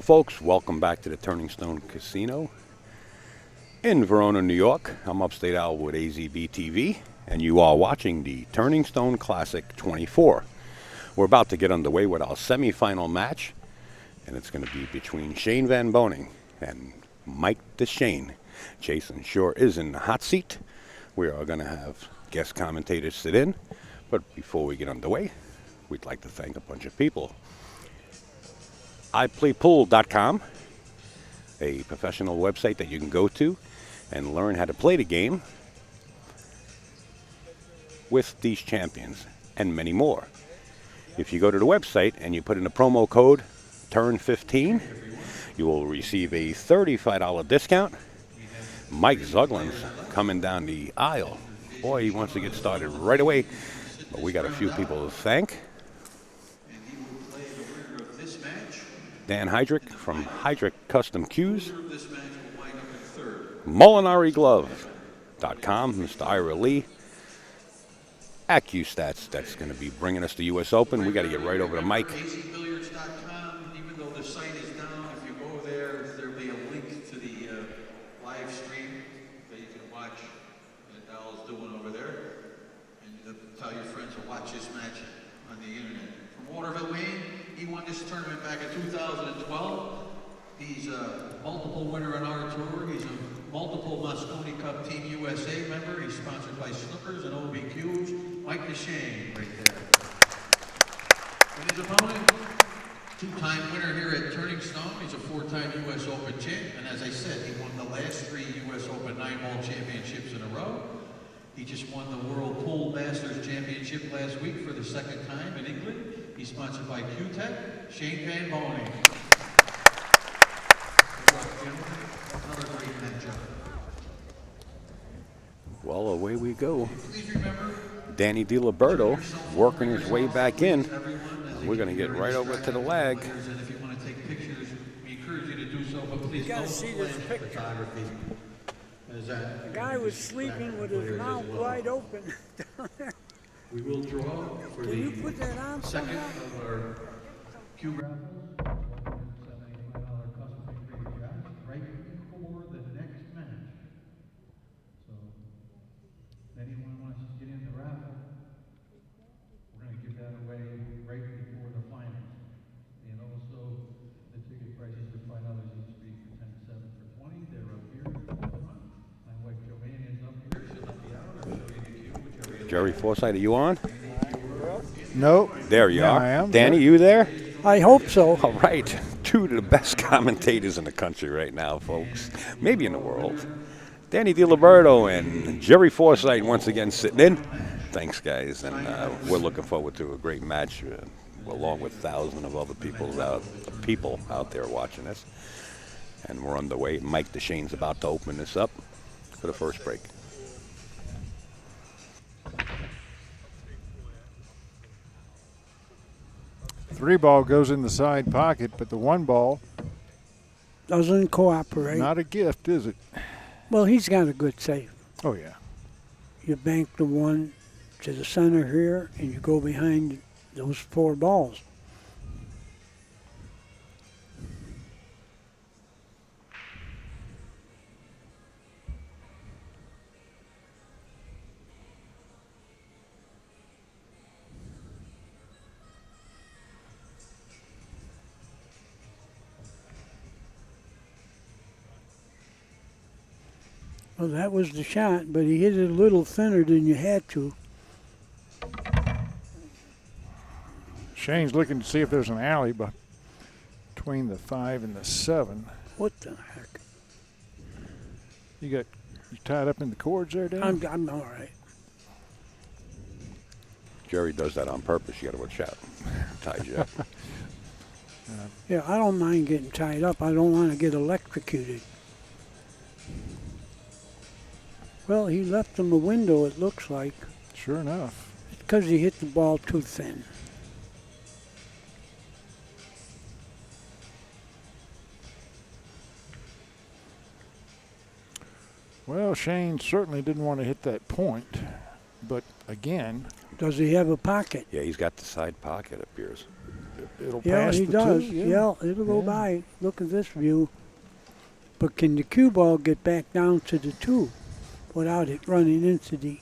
folks, welcome back to the Turning Stone Casino in Verona, New York. I'm Upstate Al with AZB TV, and you are watching the Turning Stone Classic XXIV. We're about to get underway with our semifinal match, and it's going to be between Shane Van Boening and Mike Dechaine. Jason Shore is in the hot seat. We are going to have guest commentators sit in, but before we get underway, we'd like to thank a bunch of people. iPlayPool.com, a professional website that you can go to and learn how to play the game with these champions and many more. If you go to the website and you put in the promo code TURN15, you will receive a $35 discount. Mike Zuglin's coming down the aisle. Boy, he wants to get started right away, but we got a few people to thank. Dan Heydrich from Heydrich Custom Cues. MolinariGlove.com, Mr. Ira Lee. AccuStats, that's going to be bringing us to U.S. Open. We got to get right over to Mike. EasyBilliards.com, even though the site is down, if you go there, there'll be a link to the live stream that you can watch that Al's doing over there. And tell your friends to watch this match on the internet. From Waterville, Maine, he won this tournament back in 2012. He's a multiple winner on our tour. He's a multiple Moscone Cup Team USA member. He's sponsored by Slippers and OBQs. Mike Dechaine, right there. And his opponent, two-time winner here at Turning Stone. He's a four-time U.S. Open champ. And as I said, he won the last three U.S. Open 9-ball championships in a row. He just won the World Pool Masters Championship last week for the second time in England. He's sponsored by Q-Tech, Shane Van Boening. Another great matchup. Well, away we go. Danny DiLiberto working his way back in. We're going to get right over to the lag. And if you want to take pictures, we encourage you to do so, but please don't see this picture. photography. The guy was sleeping with his mouth wide open down there. We will draw for Can you the put that on second somehow? of our Q raffles. $75 custom free jack right before the next match. So, if anyone wants to get in the raffle, we're going to give that away right before the finals. And also, the ticket prices are $5 each week for 10 to 7 for 20. They're up here. My wife Joanne is up here. She'll help you out or show you the cue, whichever you Jerry Forsythe, are you on? No. There you are. I am. Danny, you there? I hope so. All right. Two of the best commentators in the country right now, folks. Maybe in the world. Danny DiLiberto and Jerry Forsythe once again sitting in. Thanks, guys. And we're looking forward to a great match along with thousands of other people out there watching us. And we're underway. Mike Dechaine's about to open this up for the first break. Three ball goes in the side pocket, but the one ball, Doesn't cooperate. not a gift, is it? Well, he's got a good save. Oh, yeah. You bank the one to the center here, and you go behind those four balls. Well, that was the shot, but he hit it a little thinner than you had to. Shane's looking to see if there's an alley between the 5 and the 7. What the heck? You tied up in the cords there, Dan? I'm all right. Jerry does that on purpose. You got to watch out. Ties you up. Yeah, I don't mind getting tied up. I don't want to get electrocuted. Well, he left him a window, it looks like. Sure enough. It's because he hit the ball too thin. Well, Shane certainly didn't want to hit that point, but again. Does he have a pocket? Yeah, he's got the side pocket, it appears. it'll Yeah, pass he the does. two. Yeah, it'll go Yeah. by. Look at this view. But can the cue ball get back down to the 2 without it running into the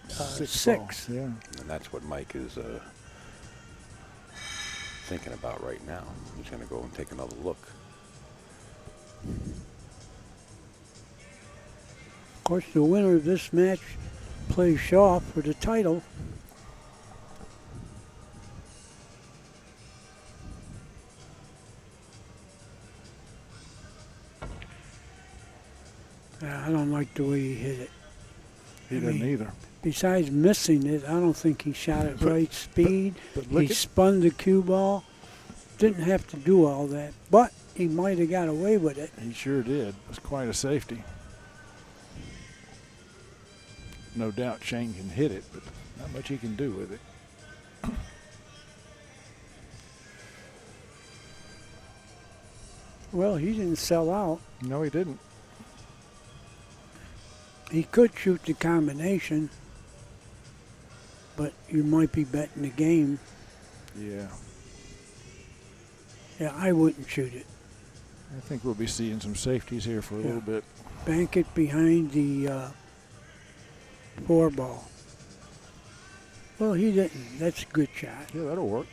Six 6? ball. Yeah. And that's what Mike is thinking about right now. He's going to go and take another look. Of course, the winner of this match plays Shaw for the title. I don't like the way he hit it. He I doesn't mean, either. Besides missing it, I don't think he shot it right speed. But look He at spun the cue ball. Didn't have to do all that, but he might have got away with it. he sure did. It was quite a safety. No doubt Shane can hit it, but not much he can do with it. Well, he didn't sell out. No, he didn't. He could shoot the combination, but you might be betting the game. Yeah. Yeah, I wouldn't shoot it. I think we'll be seeing some safeties here for a little bit. Bank it behind the 4 ball. Well, he didn't. That's a good shot. Yeah, that'll work.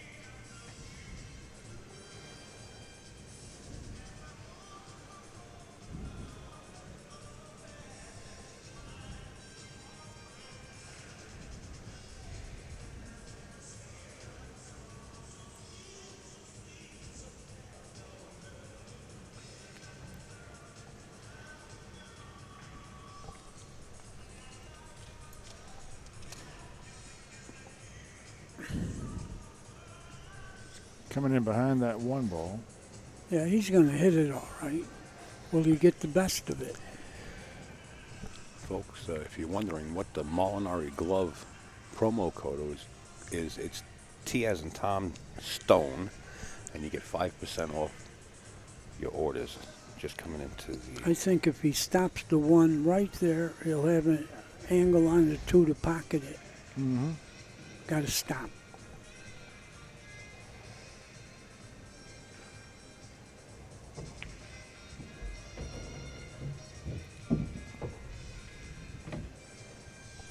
Coming in behind that 1 ball. Yeah, he's going to hit it all right. Will he get the best of it? Folks, if you're wondering what the Molinari glove promo code is, it's T as in Tom Stone, and you get 5% off your orders just coming into the... I think if he stops the 1 right there, he'll have an angle on the 2 to pocket it. Mm-hmm. Got to stop.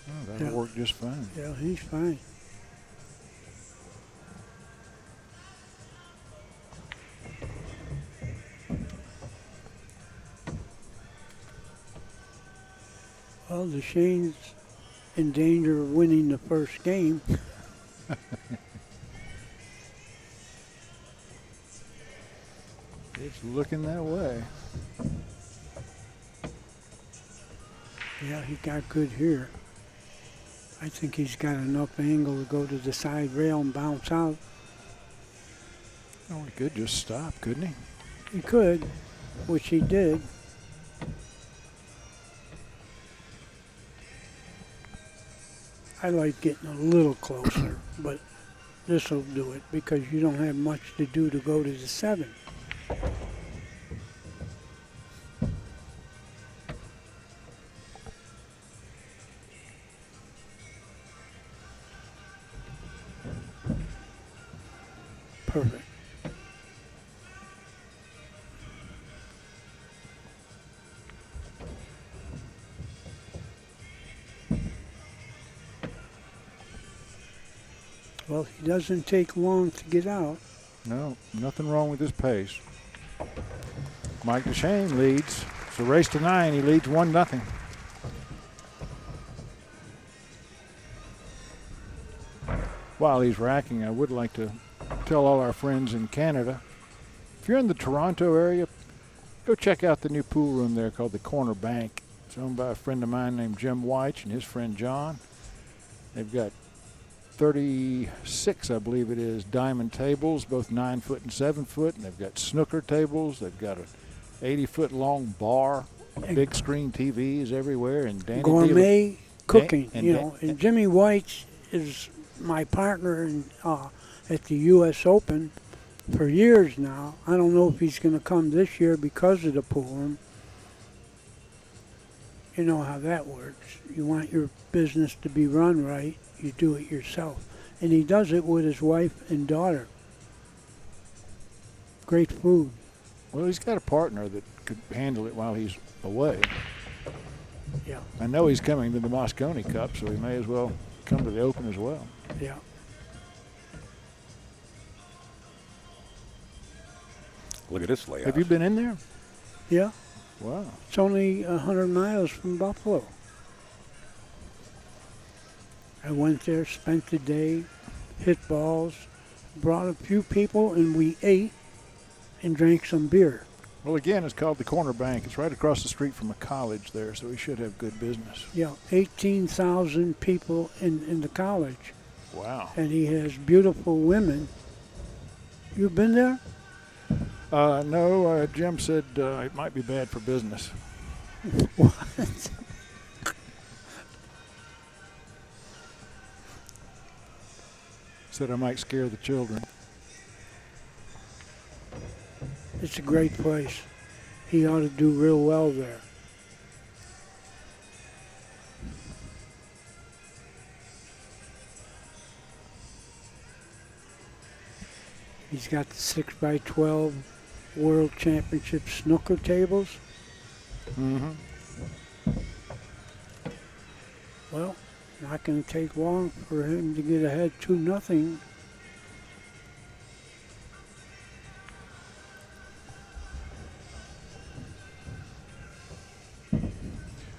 Oh, that'll work just fine. Yeah, he's fine. Well, Dechaine's in danger of winning the first game. It's looking that way. Yeah, he got good here. I think he's got enough angle to go to the side rail and bounce out. Oh, he could just stop, couldn't he? He could, which he did. I like getting a little closer, but this will do it because you don't have much to do to go to the 7. Perfect. Well, he doesn't take long to get out. No, nothing wrong with his pace. Mike Dechaine leads. It's a race to 9. He leads 1-0. While he's racking, I would like to tell all our friends in Canada, if you're in the Toronto area, go check out the new pool room there called the Corner Bank. It's owned by a friend of mine named Jim White and his friend John. They've got 36, I believe it is, diamond tables, both 9-foot and 7-foot, and they've got snooker tables. They've got an 80-foot long bar, big screen TVs everywhere, and Danny Gourmet cooking, and you know. And Jimmy White is my partner in, at the U.S. Open for years now. I don't know if he's going to come this year because of the pool room. You know how that works. You want your business to be run right, you do it yourself. And he does it with his wife and daughter. Great food. Well, he's got a partner that could handle it while he's away. Yeah, I know he's coming to the Moscone Cup, so he may as well come to the Open as well. yeah. Look at this layout. Have you been in there? Yeah, Wow. it's only 100 miles from Buffalo. I went there, spent the day, hit balls, brought a few people, and we ate and drank some beer. Well, again, it's called the Corner Bank. It's right across the street from a college there, so we should have good business. Yeah, 18,000 people in the college, Wow. and he has beautiful women. You been there? No, Jim said it might be bad for business. What? Said I might scare the children. It's a great place. He ought to do real well there. He's got the 6x12 World Championship snooker tables. Mm-hmm. Well, not going to take long for him to get ahead 2-0.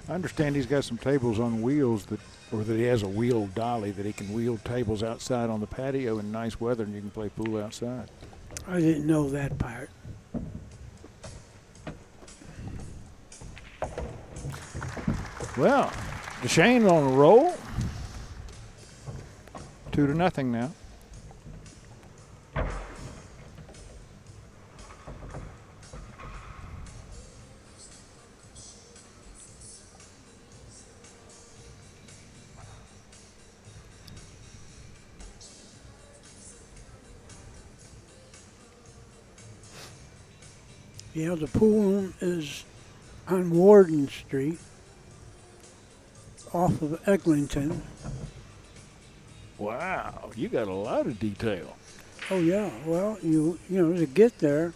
I understand he's got some tables on wheels or that he has a wheel dolly that he can wheel tables outside on the patio in nice weather, and you can play pool outside. I didn't know that part. Well, Dechaine on a roll. 2-0 now. Yeah, the pool room is on Warden Street, off of Eglinton. Wow, you got a lot of detail. Oh yeah, well, you know, to get there,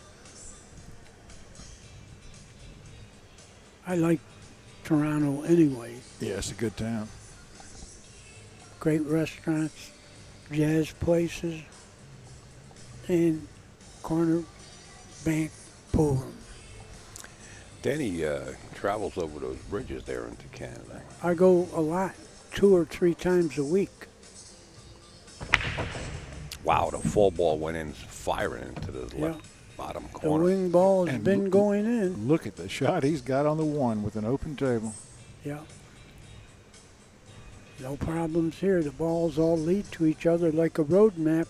I like Toronto anyway. Yeah, it's a good town. Great restaurants, jazz places, and corner bank pool room. Danny travels over those bridges there into Canada. I go a lot, 2 or 3 times a week. Wow, the full ball went in firing into the Yeah. left bottom The corner. wing ball has And been going in. Look at the shot he's got on the one with an open table. Yeah. No problems here. The balls all lead to each other like a road map.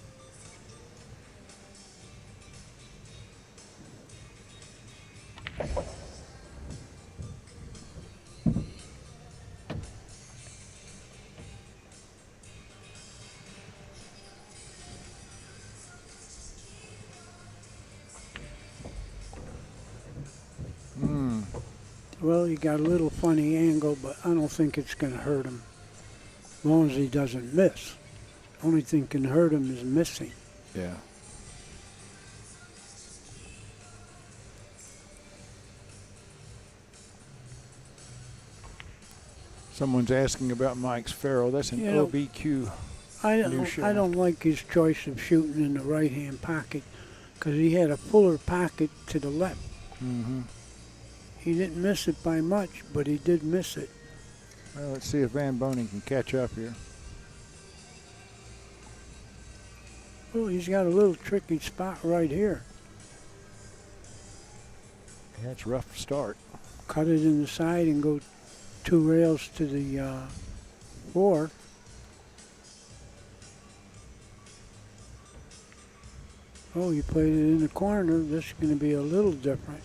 Hmm. Well, he got a little funny angle, but I don't think it's going to hurt him. As long as he doesn't miss. Only thing can hurt him is missing. Yeah. Someone's asking about Mike's Farrow. That's an You know, OBQ. I New shaft. don't like his choice of shooting in the right-hand pocket because he had a fuller pocket to the left. Mm-hmm. He didn't miss it by much, but he did miss it. Well, let's see if Van Boening can catch up here. Oh, he's got a little tricky spot right here. Yeah, it's a rough start. Cut it in the side and go 2 rails to the floor. Oh, you played it in the corner. This is going to be a little different.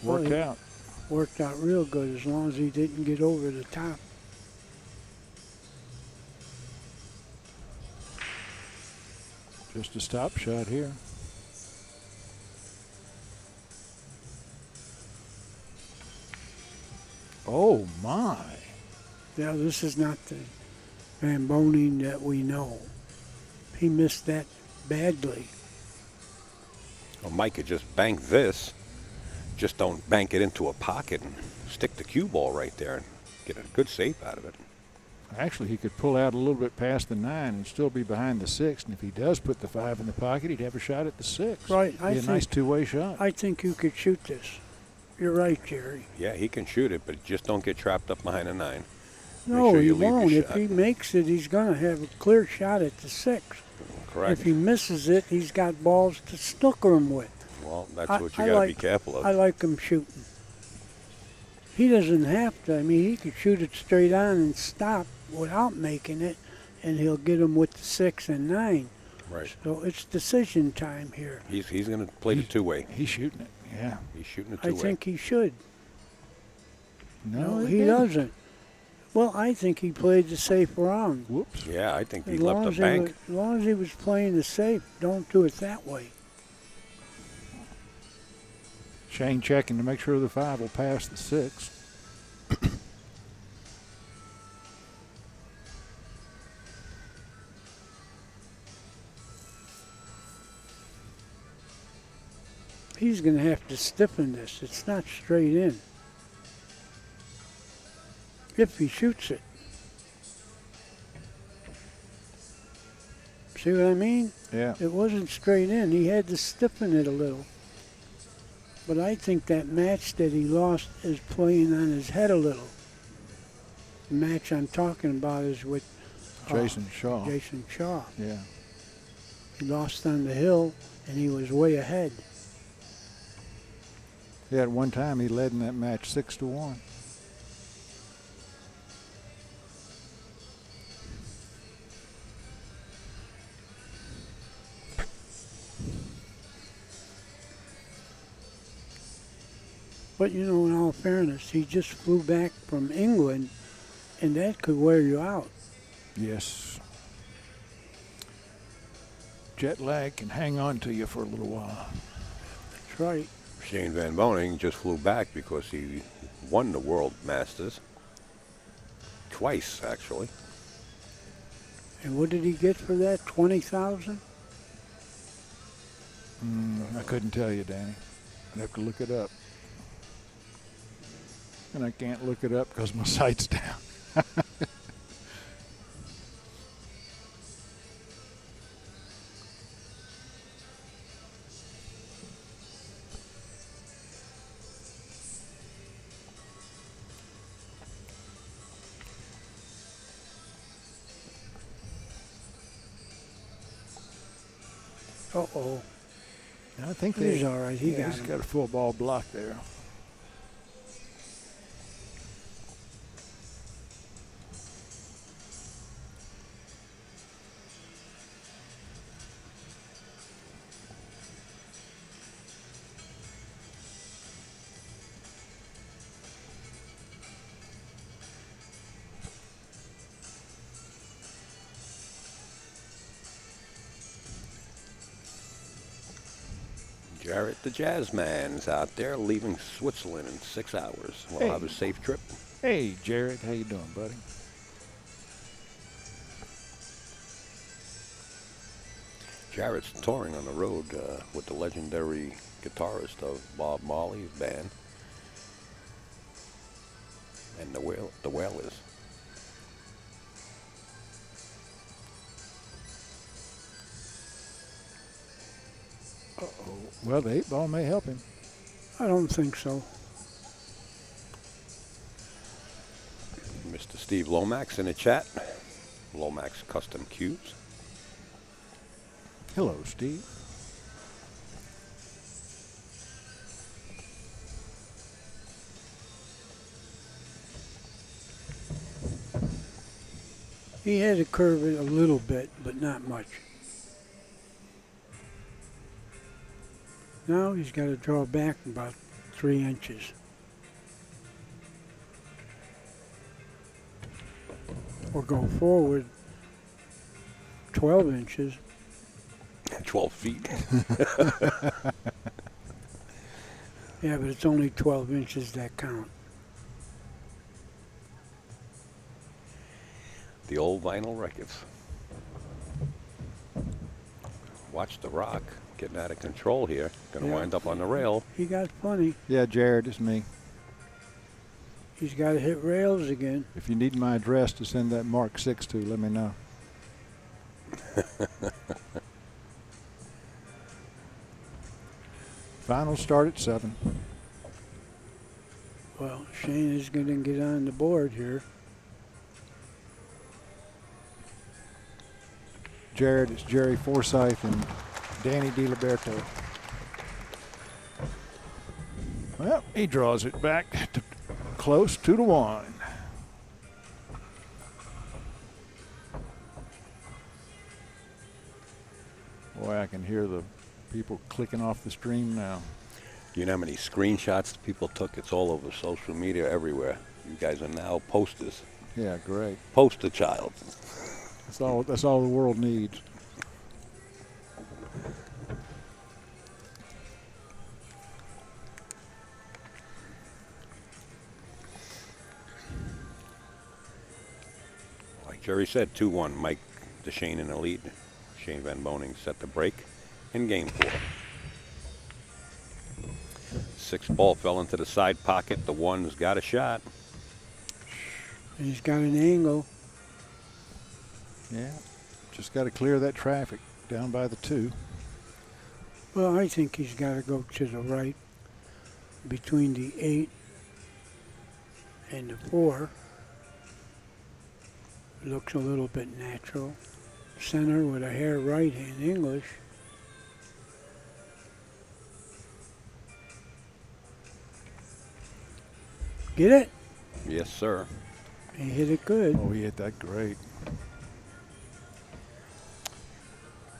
Worked Well, out. Worked out real good as long as he didn't get over the top. Just a stop shot here. Oh, my. Yeah, this is not the Van Boening that we know. He missed that badly. Well, Mike could just bank this. Just don't bank it into a pocket and stick the cue ball right there and get a good save out of it. Actually, he could pull out a little bit past the 9 and still be behind the 6. And if he does put the 5 in the pocket, he'd have a shot at the 6. Right. Be a nice two-way shot. I think you could shoot this. You're right, Jerry. Yeah, he can shoot it, but just don't get trapped up behind a 9. No, sure he you leave your won't. If shot. he makes it, he's going to have a clear shot at the 6. Correct. If he misses it, he's got balls to snooker him with. Well, that's I- what you I got to like- be careful of. I like him shooting. He doesn't have to. I mean, he could shoot it straight on and stop without making it, and he'll get him with the 6 and 9. Right. So it's decision time here. He's going to play the two-way. He's shooting it. Yeah. He's shooting the I two-way. think he should. No, He doesn't. Well, I think he played the safe wrong. Whoops. Yeah, I think he As left long the as he bank. was, as long as he was playing the safe, don't do it that way. Shane checking to make sure the 5 will pass the 6. He's going to have to stiffen this. It's not straight in. If he shoots it. See what I mean? Yeah. It wasn't straight in. He had to stiffen it a little. But I think that match that he lost is playing on his head a little. The match I'm talking about is with Jason Shaw. Jason Shaw. Yeah. He lost on the hill, and he was way ahead. Yeah, at one time he led in that match 6-1. But, you know, in all fairness, he just flew back from England, and that could wear you out. Yes. Jet lag can hang on to you for a little while. That's right. Shane Van Boening just flew back because he won the World Masters. Twice, actually. And what did he get for that? 20,000? I couldn't tell you, Danny. I'd have to look it up. And I can't look it up because my sight's down. Uh-oh. I think He's all right. He got he's him. got a full ball block there. Jarrett the Jazzman's out there leaving Switzerland in 6 hours. We'll Hey. have a safe trip. Hey, Jared, how you doing, buddy? Jarrett's touring on the road with the legendary guitarist of Bob Marley's band and the Wailers. Well, the 8 ball may help him. I don't think so. Mr. Steve Lomax in the chat. Lomax Custom Cubes. Hello, Steve. He had to curve it a little bit, but not much. Now he's got to draw back about 3 inches. Or go forward 12 inches. 12 feet. Yeah, but it's only 12 inches that count. The old vinyl records. Watch The Rock getting out of control here. Going to Yeah. wind up on the rail. He got funny. Yeah, Jared, it's me. He's got to hit rails again. If you need my address to send that Mark 6 to, let me know. Final start at 7. Well, Shane is going to get on the board here. Jared, it's Jerry Forsyth and Danny DiLiberto. Well, he draws it back to close, 2-1. Boy, I can hear the people clicking off the stream now. You know how many screenshots people took? It's all over social media everywhere. You guys are now posters. Yeah, great. Poster child. That's all the world needs. Like Jerry said, 2-1. Mike Dechaine in the lead. Shane Van Boening set the break in game 4. 6th ball fell into the side pocket. The 1's got a shot. And he's got an angle. Yeah, just got to clear that traffic down by the 2. Well, I think he's got to go to the right between the 8 and the 4. Looks a little bit natural. Center with a hair right in English. Get it? Yes, sir. He hit it good. Oh, he hit that great.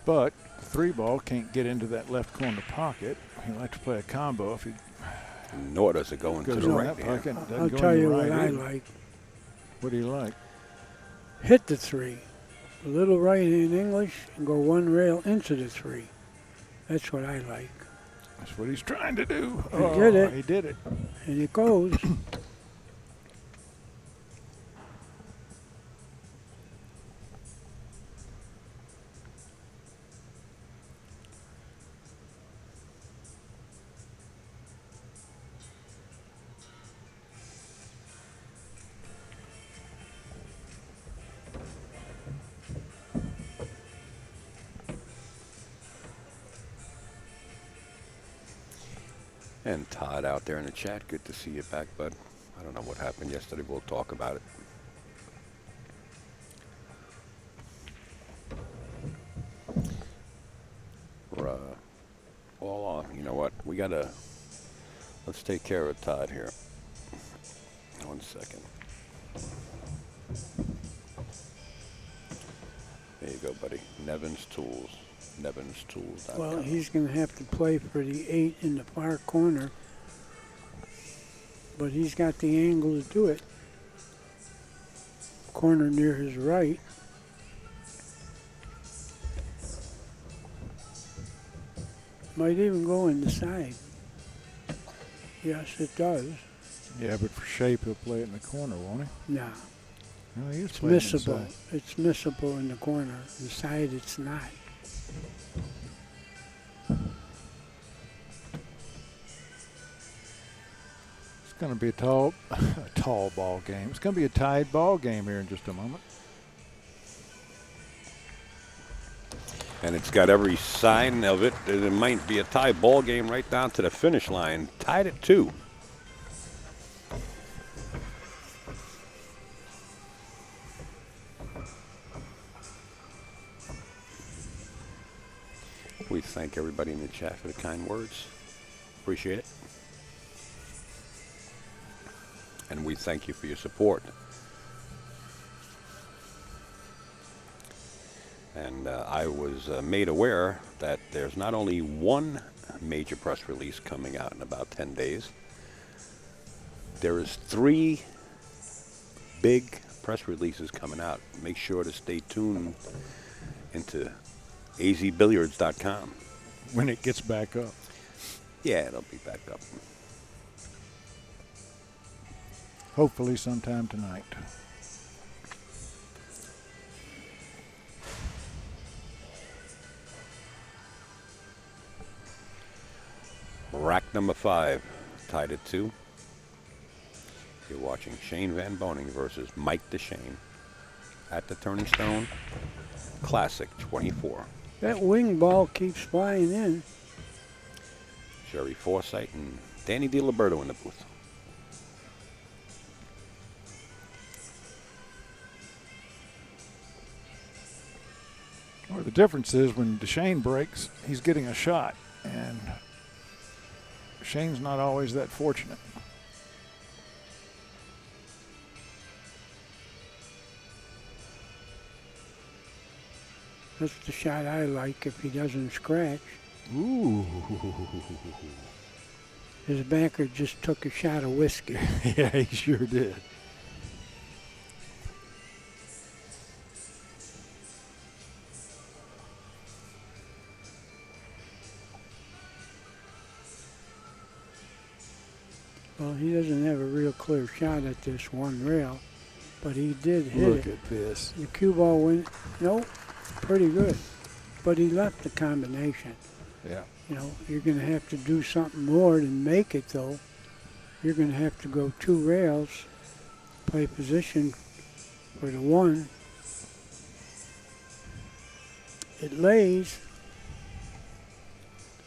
But the 3 ball can't get into that left corner pocket. He'll have to play a combo if he Nor does it go into goes the in right that hand. pocket. Doesn't I'll go tell in the you right what I either. like. What do you like? Hit the 3. A little right in English and go 1 rail into the 3. That's what I like. That's what he's trying to do. He did it. He did it. And it goes. And Todd out there in the chat, good to see you back, bud. I don't know what happened yesterday. We'll talk about it. Well, you know what? Let's take care of Todd here. 1 second. There you go, buddy. Nevin's Tools. NevinsTools.com. Well, he's going to have to play for the 8 in the far corner. But he's got the angle to do it. Corner near his right. Might even go in the side. Yes, it does. Yeah, but for shape, he'll play it in the corner, won't he? Nah, No, he is it's playing missable. inside. It's missable in the corner. The side, it's not. It's going to be a tall ball game. It's going to be a tied ball game here in just a moment. And it's got every sign of it. It might be a tie ball game right down to the finish line. Tied at 2. We thank everybody in the chat for the kind words. Appreciate it. And we thank you for your support. And I was made aware that there's not only one major press release coming out in about 10 days. There is 3 big press releases coming out. Make sure to stay tuned into azbilliards.com. When it gets back up. Yeah, it'll be back up. Hopefully sometime tonight. Rack number 5, tied at 2. You're watching Shane Van Boening versus Mike Dechaine at the Turning Stone Classic 24. That wing ball keeps flying in. Jerry Forsythe and Danny DiLiberto in the booth. Well, the difference is when Dechaine breaks, he's getting a shot, and Shane's not always that fortunate. That's the shot I like if he doesn't scratch. Ooh. His backer just took a shot of whiskey. Yeah, he sure did. Well, he doesn't have a real clear shot at this one rail, but he did hit Look it. at this. The cue ball went, nope, pretty good. But he left the combination. Yeah. You know, you're going to have to do something more than make it, though. You're going to have to go 2 rails, play position for the 1. It lays.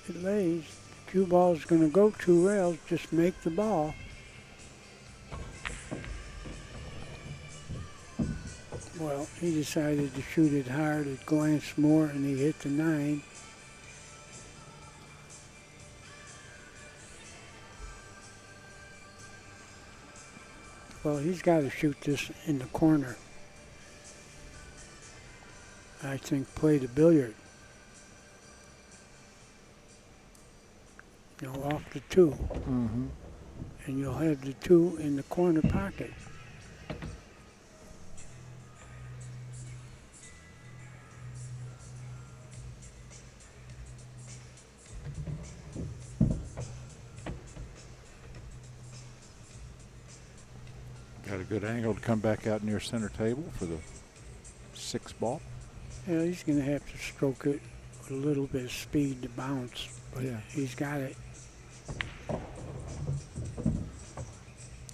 It lays. The cue ball is going to go 2 rails, just make the ball. Well, he decided to shoot it hard. It glanced more, and he hit the 9. Well, he's got to shoot this in the corner. I think play the billiard. You know, off the 2. Mm-hmm. And you'll have the 2 in the corner pocket. Got a good angle to come back out near center table for the 6 ball. Yeah, he's going to have to stroke it with a little bit of speed to bounce, but Yeah. he's got it.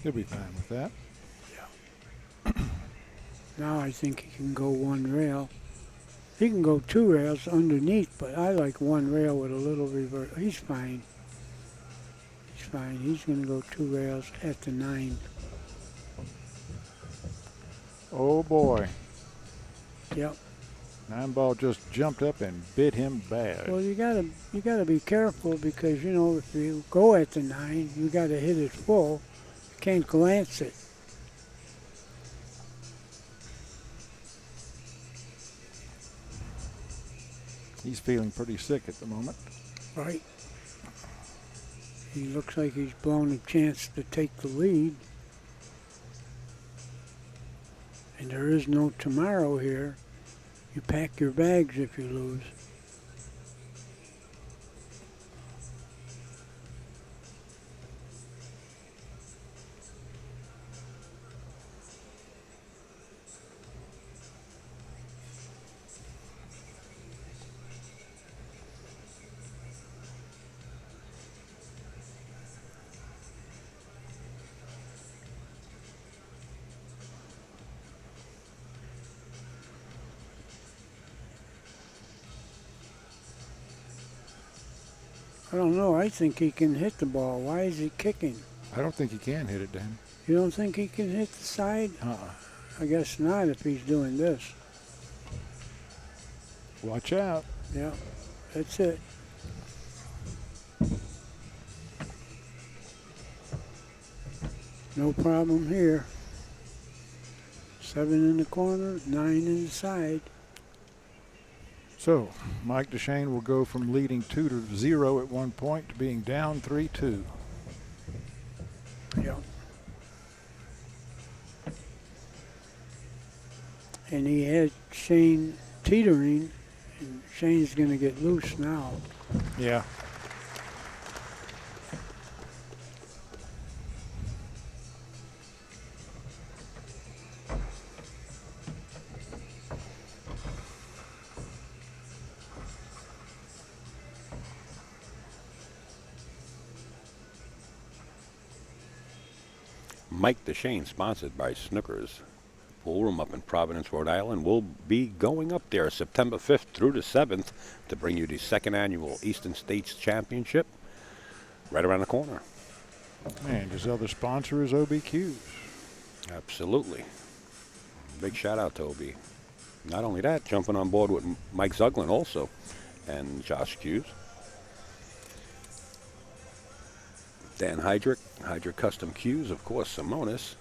He'll be fine with that. Now I think he can go 1 rail. He can go 2 rails underneath, but I like 1 rail with a little revert. He's fine. He's fine. He's going to go 2 rails at the 9. Oh boy. Yep. 9 ball just jumped up and bit him bad. Well, you gotta be careful because, you know, if you go at the 9, you gotta hit it full. You can't glance it. He's feeling pretty sick at the moment. Right. He looks like he's blown a chance to take the lead. And there is no tomorrow here. You pack your bags if you lose. I don't know. I think he can hit the ball. Why is he kicking? I don't think he can hit it, Dan. You don't think he can hit the side? I guess not if he's doing this. Watch out. Yeah, that's it. No problem here. 7 in the corner, 9 in the side. So, Mike Dechaine will go from leading 2-0 at one point to being down 3-2. Yeah. And he had Shane teetering, and Shane's going to get loose now. Yeah. Mike Dechaine, sponsored by Snookers Pool Room up in Providence, Rhode Island. We'll be going up there September 5th through the 7th to bring you the second annual Eastern States Championship right around the corner. And his other sponsor is OBQs. Absolutely. Big shout out to OB. Not only that, jumping on board with Mike Zuglin also and Josh Hughes. Dan Heydrich, Heydrich Custom Cues, of course, Simonis.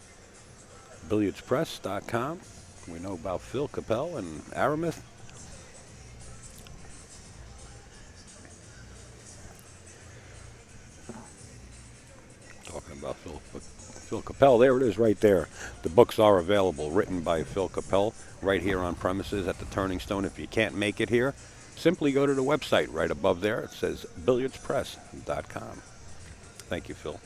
BilliardsPress.com. We know about Phil Capel and Aramis. Talking about Phil Capel, there it is right there. The books are available, written by Phil Capel, right here on premises at the Turning Stone. If you can't make it here, simply go to the website right above there. It says BilliardsPress.com. Thank you, Phil.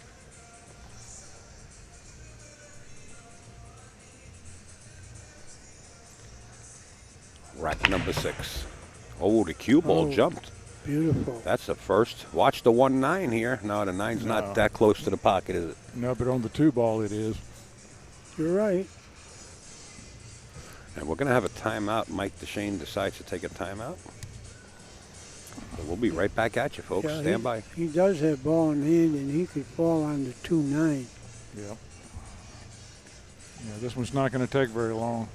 Rack number 6. Oh, the cue ball jumped. Beautiful. That's the first. Watch the 1-9 here. No, the 9's not that close to the pocket, is it? No, but on the 2-ball it is. You're right. And we're going to have a timeout. Mike Dechaine decides to take a timeout. So we'll be right back at you, folks. Yeah, Stand by. He does have ball in hand, and he could fall on the 2-9. Yeah. Yeah, this one's not going to take very long.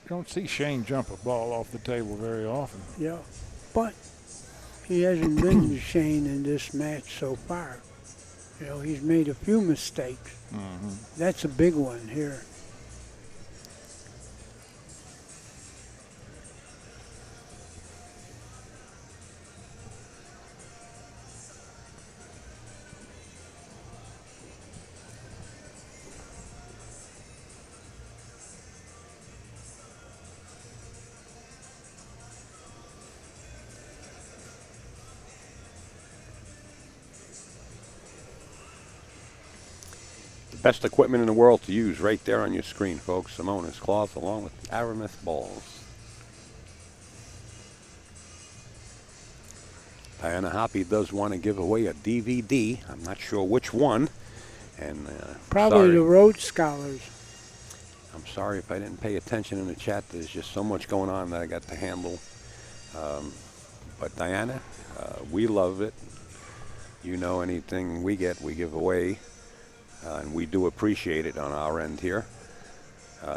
Don't see Shane jump a ball off the table very often. Yeah, but he hasn't been to Shane in this match so far. You know, he's made a few mistakes. That's a big one here. Best equipment in the world to use right there on your screen, folks. Simonis cloth along with Aramis balls. Diana Hoppy does want to give away a DVD. I'm not sure which one. And Probably sorry. the Rhodes Scholars. I'm sorry if I didn't pay attention in the chat. There's just so much going on that I got to handle. But Diana, we love it. You know, anything we get, we give away. And we do appreciate it on our end here.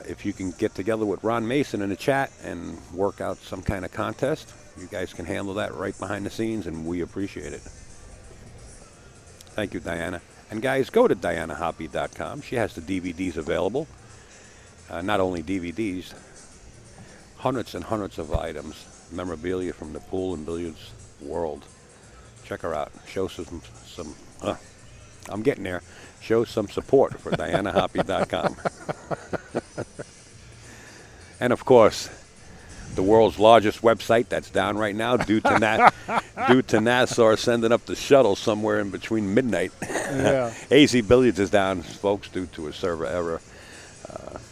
If you can get together with Ron Mason in the chat and work out some kind of contest, you guys can handle that right behind the scenes, and we appreciate it. Thank you, Diana. And guys, go to DianaHoppy.com. She has the DVDs available. Not only DVDs, hundreds and hundreds of items, memorabilia from the pool and billiards world. Check her out. Show some I'm getting there. Show some support for DianaHoppy.com. And of course, the world's largest website that's down right now due to NASA sending up the shuttle somewhere in between midnight. Yeah. AZ Billiards is down, folks, due to a server error.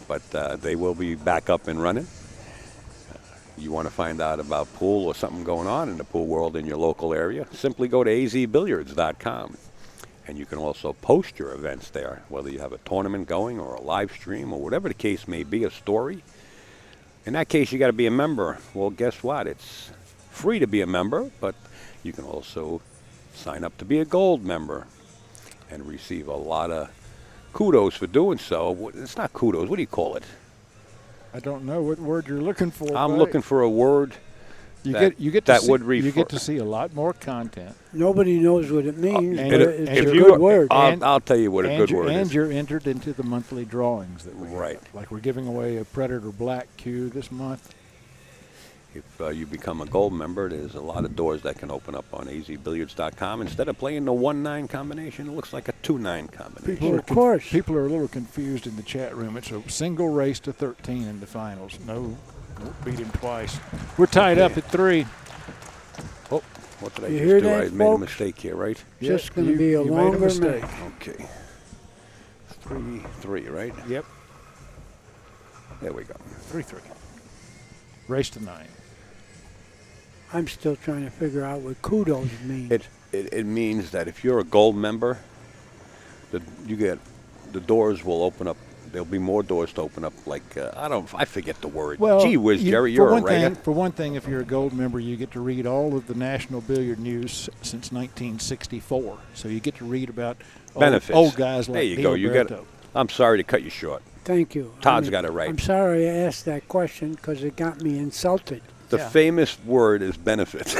But they will be back up and running. You want to find out about pool or something going on in the pool world in your local area, simply go to azbilliards.com. And you can also post your events there, whether you have a tournament going or a live stream or whatever the case may be, a story. In that case, you got to be a member. Well, guess what? It's free to be a member, but you can also sign up to be a gold member and receive a lot of kudos for doing so. It's not kudos. What do you call it? I don't know what word you're looking for. I'm looking for a word. You get to see a lot more content. Nobody knows what it means, and but it- it's and a you- good word. I'll tell you what a good word And is. you're entered into the monthly drawings that we Right. have. Like we're giving away a Predator Black cue this month. If you become a gold member, there's a lot of doors that can open up on azbilliards.com. Instead of playing the 1-9 combination, it looks like a 2-9 combination. Of course. People are a little confused in the chat room. It's a single race to 13 in the finals. No, won't beat him twice. We're tied up at 3. Oh, what did I You just hear do? that, I made a folks? mistake here, right? Just going to be a you made longer mistake. match. Okay. 3-3, right? Yep, There we go. 3-3. Race to 9. I'm still trying to figure out what kudos means. it means that if you're a gold member, the doors will open up. There'll be more doors to open up. Like I forget the word. Well, Gee whiz, Jerry, you're a writer. For one thing, if you're a gold member, you get to read all of the National Billiard News since 1964. So you get to read about Benefits. old guys like there you Dale go. You Barreto. got. I'm sorry to cut you short. Thank you. Todd's got it right. I'm sorry I asked that question because it got me insulted. The famous word is benefits.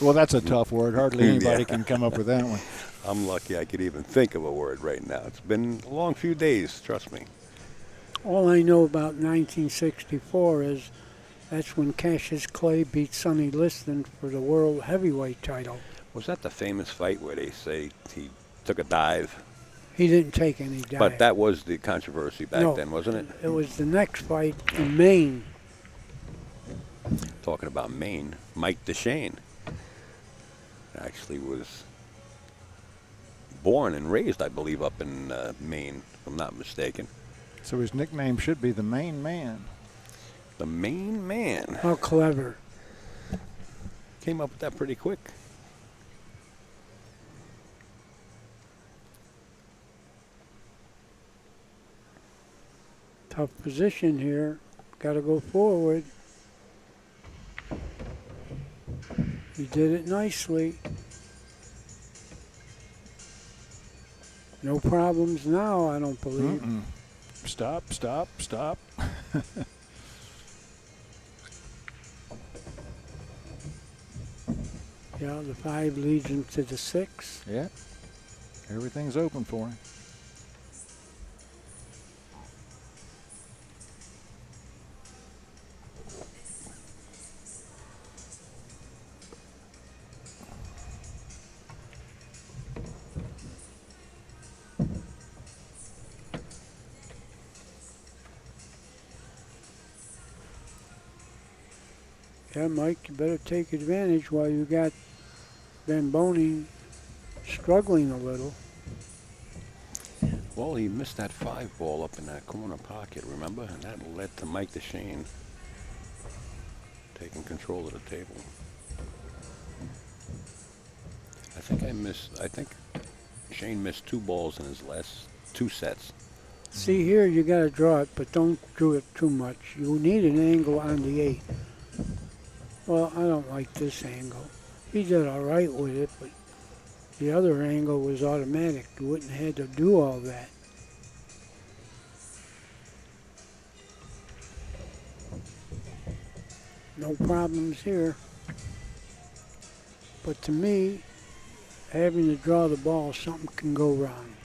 Well, that's a tough word. Hardly anybody can come up with that one. I'm lucky I could even think of a word right now. It's been a long few days, trust me. All I know about 1964 is that's when Cassius Clay beat Sonny Liston for the world heavyweight title. Was that the famous fight where they say he took a dive? He didn't take any dive. But that was the controversy back No, then, wasn't it? It was the next fight in Maine. Talking about Maine, Mike Dechaine actually was born and raised, I believe, up in Maine, if I'm not mistaken. So his nickname should be the Main Man. The Main Man. How clever. Came up with that pretty quick. Tough position here. Got to go forward. He did it nicely. No problems now, I don't believe. Stop, stop, stop. Yeah, the 5 leads him to the 6. Yeah. Everything's open for him. Yeah, Mike, you better take advantage while you got Van Boening struggling a little. Well, he missed that 5 ball up in that corner pocket, remember? And that led to Mike Dechaine taking control of the table. I think Shane missed 2 balls in his last 2 sets. See here, you got to draw it, but don't do it too much. You need an angle on the 8. Well, I don't like this angle. He did all right with it, but the other angle was automatic. You wouldn't have had to do all that. No problems here. But to me, having to draw the ball, something can go wrong.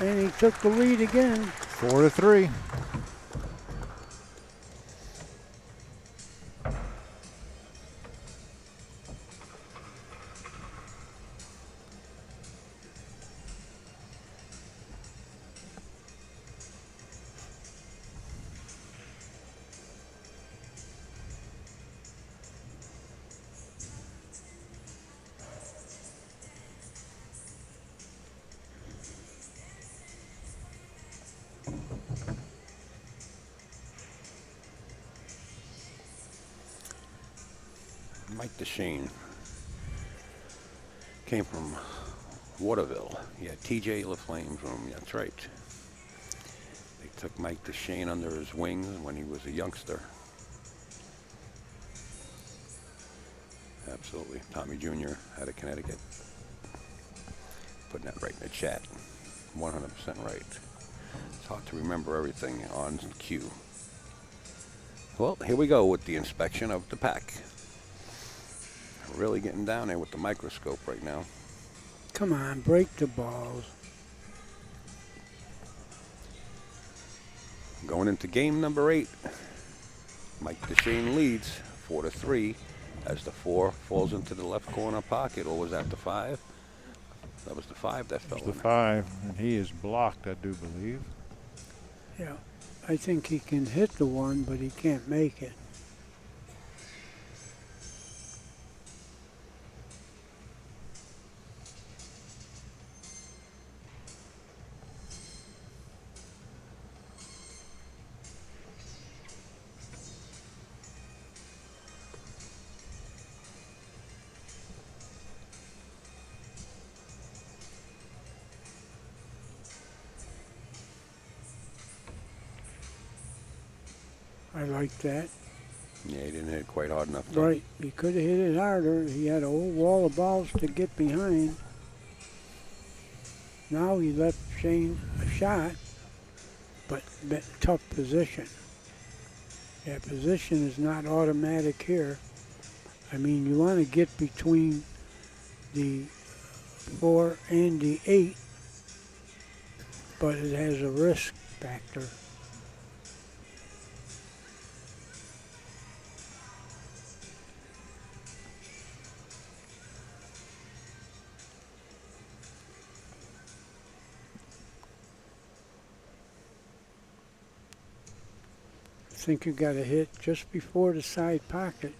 And he took the lead again. 4-3. Mike Dechaine came from Waterville. He had T.J. LaFlame from him, that's right. They took Mike Dechaine under his wing when he was a youngster. Absolutely. Tommy Jr. out of Connecticut. Putting that right in the chat. 100% right. It's hard to remember everything on cue. Well, here we go with the inspection of the pack. Really getting down there with the microscope right now. Come on, break the balls. Going into game number 8. Mike Dechaine leads 4-3 as the 4 falls into the left corner pocket. Or was that the 5? That was the 5 that fell in. The 5, and he is blocked, I do believe. Yeah, I think he can hit the 1, but he can't make it. I like that. Yeah, he didn't hit it quite hard enough. Though. Right. He could have hit it harder. He had a whole wall of balls to get behind. Now he left Shane a shot, but tough position. Yeah, position is not automatic here. I mean, you want to get between the 4 and the 8, but it has a risk factor. I think you got a hit just before the side pocket.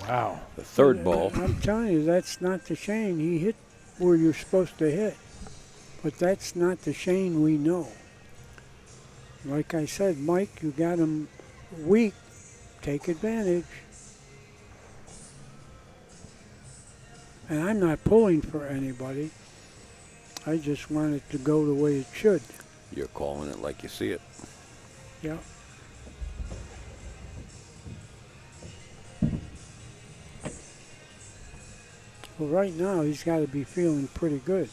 Wow. The third ball. I'm telling you, that's not the Shane. He hit where you're supposed to hit. But that's not the Shane we know. Like I said, Mike, you got him weak. Take advantage. And I'm not pulling for anybody. I just want it to go the way it should. You're calling it like you see it. Yeah. Well, right now, he's got to be feeling pretty good.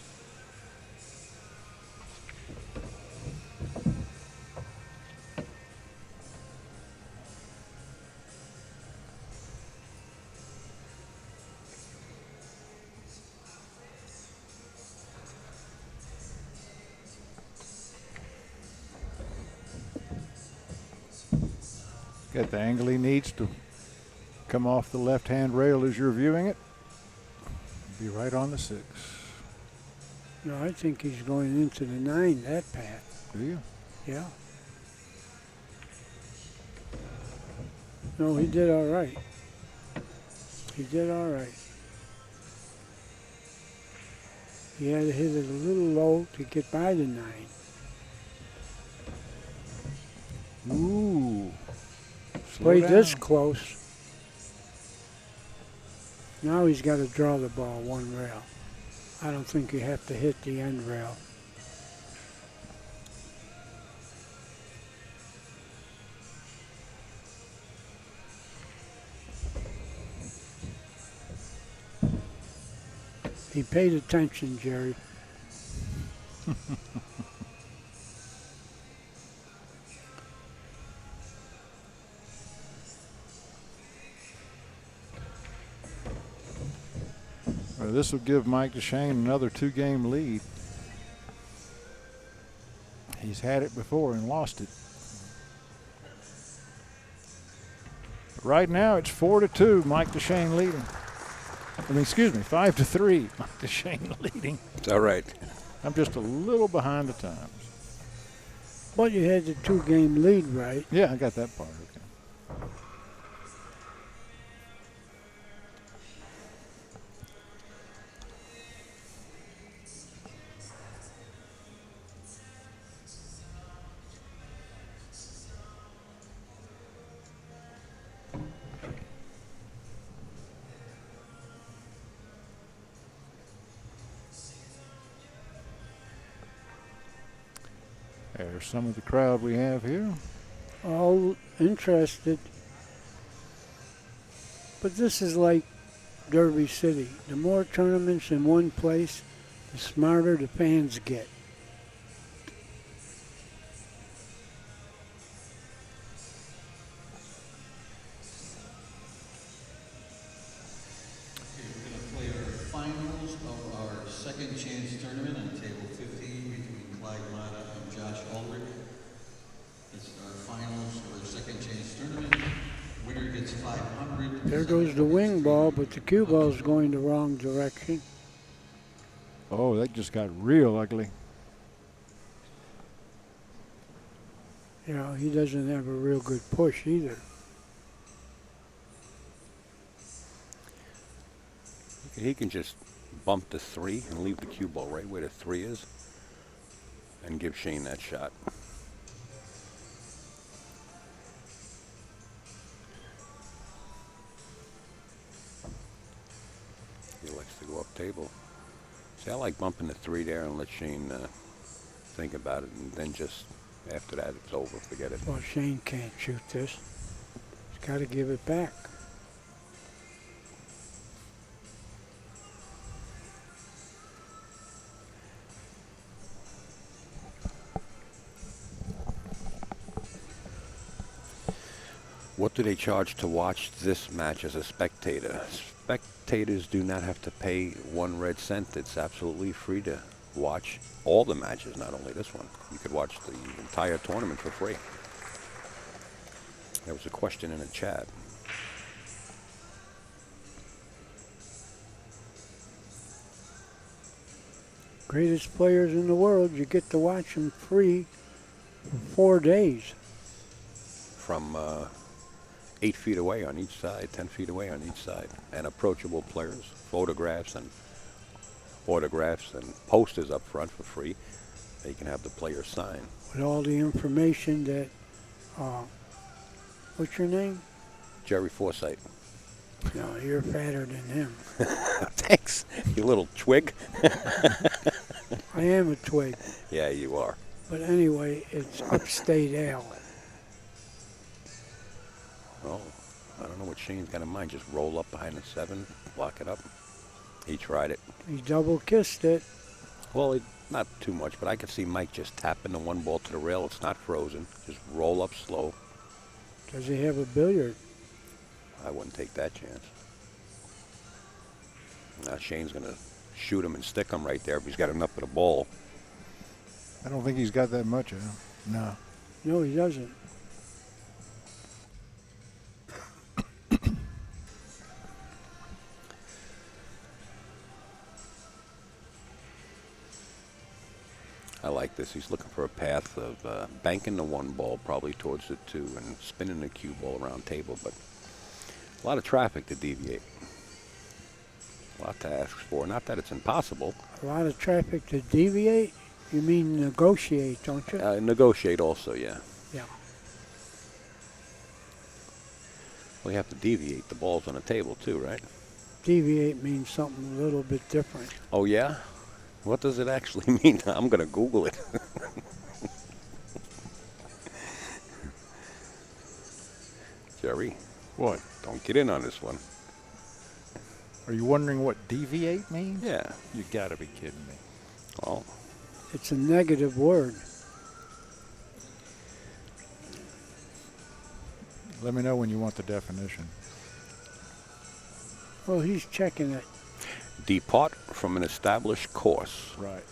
Got the angle he needs to come off the left-hand rail as you're viewing it. Be right on the 6. No, I think he's going into the 9, that path. Do you? Yeah. No, he did all right. He did all right. He had to hit it a little low to get by the 9. Ooh. Played this close. Now he's got to draw the ball one rail. I don't think you have to hit the end rail. He paid attention, Jerry. Well, this will give Mike Dechaine another 2-game lead. He's had it before and lost it. But right now it's 4-2, Mike Dechaine leading. I mean, excuse me, 5-3, Mike Dechaine leading. It's all right. I'm just a little behind the times. But you had the 2-game lead, right? Yeah, I got that part. Okay. There's some of the crowd we have here. All interested. But this is like Derby City. The more tournaments in one place, the smarter the fans get. We're going to play our finals of our second chance tournament on table 15 between Clyde Mata and Josh Ulrich. It's our finals of our second chance tournament. Winner gets 500. There goes the wing ball, but the cue ball's going the wrong direction. Oh, that just got real ugly. You know, he doesn't have a real good push either. He can just bump the 3 and leave the cue ball right where the 3 is and give Shane that shot. go up table. See, I like bumping the 3 there and let Shane think about it, and then just after that, it's over. Forget it. Well, Shane can't shoot this. He's got to give it back. What do they charge to watch this match as a spectator? Spectators do not have to pay 1 red cent. It's absolutely free to watch all the matches, not only this one. You could watch the entire tournament for free. There was a question in the chat. Greatest players in the world, you get to watch them free for 4 days. From 8 feet away on each side, 10 feet away on each side, and approachable players, photographs and autographs and posters up front for free. They can have the players sign. With all the information that, what's your name? Jerry Forsythe. No, you're fatter than him. Thanks, you little twig. I am a twig. Yeah, you are. But anyway, it's upstate ale. Oh, I don't know what Shane's got in mind. Just roll up behind the 7, block it up. He tried it. He double kissed it. Well, not too much, but I could see Mike just tapping the 1 ball to the rail. It's not frozen. Just roll up slow. Does he have a billiard? I wouldn't take that chance. Now Shane's going to shoot him and stick him right there if he's got enough of the ball. I don't think he's got that much of him. No. No, he doesn't. I like this. He's looking for a path of banking the 1 ball probably towards the 2 and spinning the cue ball around table, but a lot of traffic to deviate. A lot to ask for. Not that it's impossible. A lot of traffic to deviate? You mean negotiate, don't you? Negotiate also, yeah. Yeah. Well, you have to deviate. The ball's on the table too, right? Deviate means something a little bit different. Oh, yeah? What does it actually mean? I'm going to Google it. Jerry. What? Don't get in on this one. Are you wondering what deviate means? Yeah. You gotta be kidding me. Well, It's a negative word. Let me know when you want the definition. Well, he's checking it. depart from an established course. Right.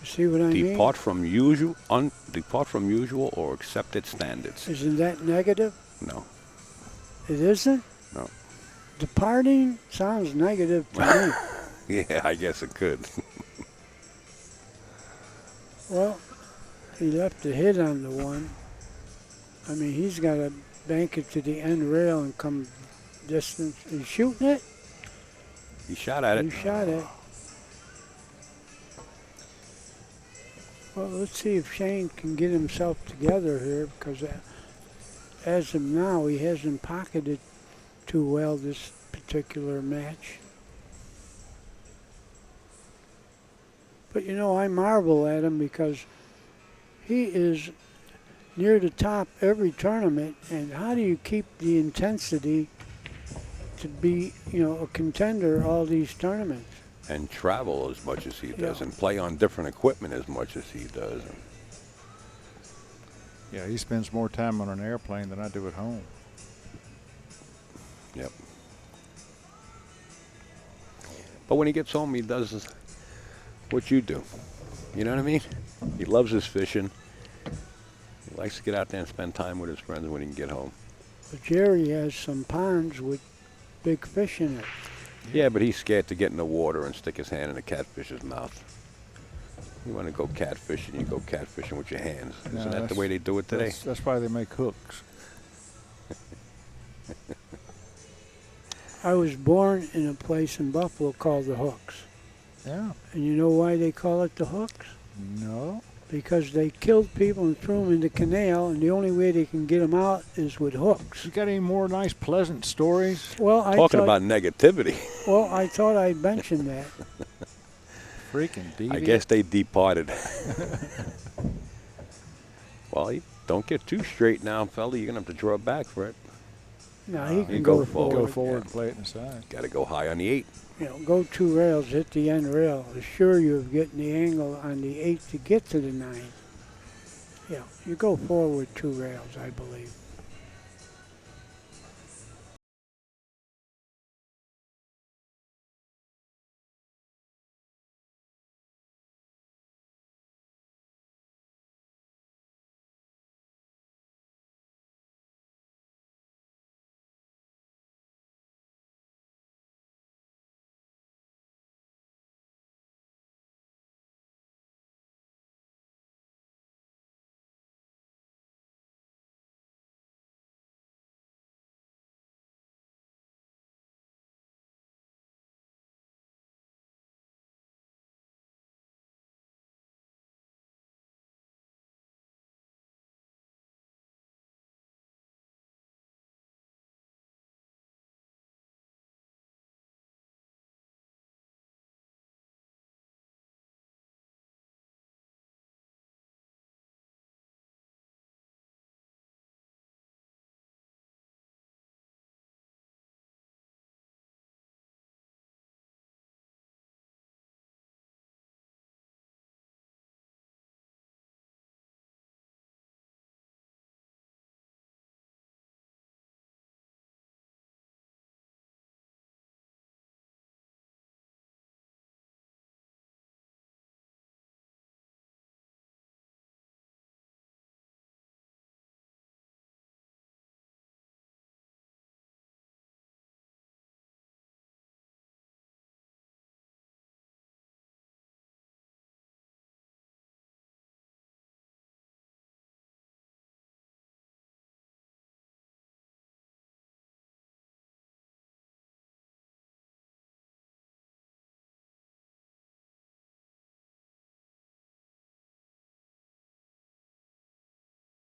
You see what I mean? Depart from usual or accepted standards. Isn't that negative? No. It isn't? No. Departing sounds negative to me. Yeah, I guess it could. Well, he left a hit on the 1. I mean, he's got to bank it to the end rail and come distance. He's shooting it? He shot at it. He shot it. Well, let's see if Shane can get himself together here, because as of now, he hasn't pocketed too well this particular match. But, you know, I marvel at him because he is near the top every tournament, and how do you keep the intensity to be, you know, a contender all these tournaments? And travel as much as he does, Yeah. and play on different equipment as much as he does. Yeah, he spends more time on an airplane than I do at home. Yep. But when he gets home, he does what you do. You know what I mean? He loves his fishing. He likes to get out there and spend time with his friends when he can get home. But Jerry has some ponds with big fish in it. Yeah, but he's scared to get in the water and stick his hand in a catfish's mouth. You want to go catfishing, you go catfishing with your hands. No, Isn't that the way they do it today? That's why they make hooks. I was born in a place in Buffalo called the Hooks. Yeah. And you know why they call it the Hooks? No. because they killed people and threw them in the canal, and the only way they can get them out is with hooks. You got any more nice, pleasant stories? Well, Talking about negativity. Well, I thought I'd mention that. Freaking deviant. I guess they departed. Well, you don't get too straight now, fella. You're going to have to draw back for it. No, he you can go go forward. forward. Go forward and play it inside. Got to go high on the 8. You know, go 2 rails, hit the end rail, assure you of getting the angle on the 8 to get to the 9. Yeah, you go forward 2 rails, I believe.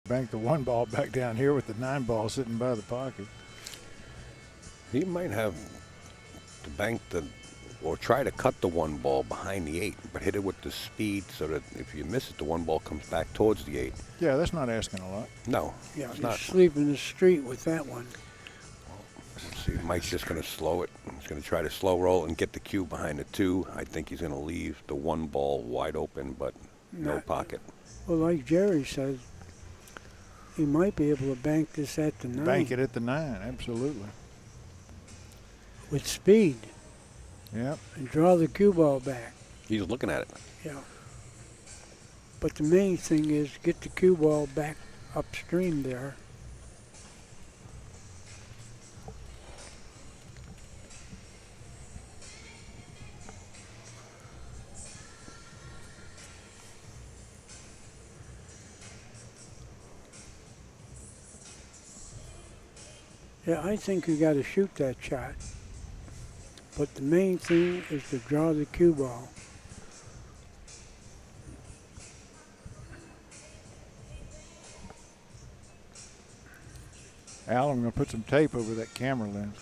Bank the 1 ball back down here with the 9 ball sitting by the pocket. He might have to bank or try to cut the 1 ball behind the 8, but hit it with the speed so that if you miss it, the 1 ball comes back towards the 8. Yeah, that's not asking a lot. No, Yeah, it's you not. sleep in the street with that one. Let's see, Mike's just going to slow it. He's going to try to slow roll and get the cue behind the 2. I think he's going to leave the 1 ball wide open, but no Not- pocket. Well, like Jerry said, he might be able to bank this at the 9 Bank it at the 9, absolutely. with speed Yep. and draw the cue ball back. He's looking at it. Yeah. But the main thing is get the cue ball back upstream there. Yeah, I think you got to shoot that shot. But the main thing is to draw the cue ball. Al, I'm going to put some tape over that camera lens.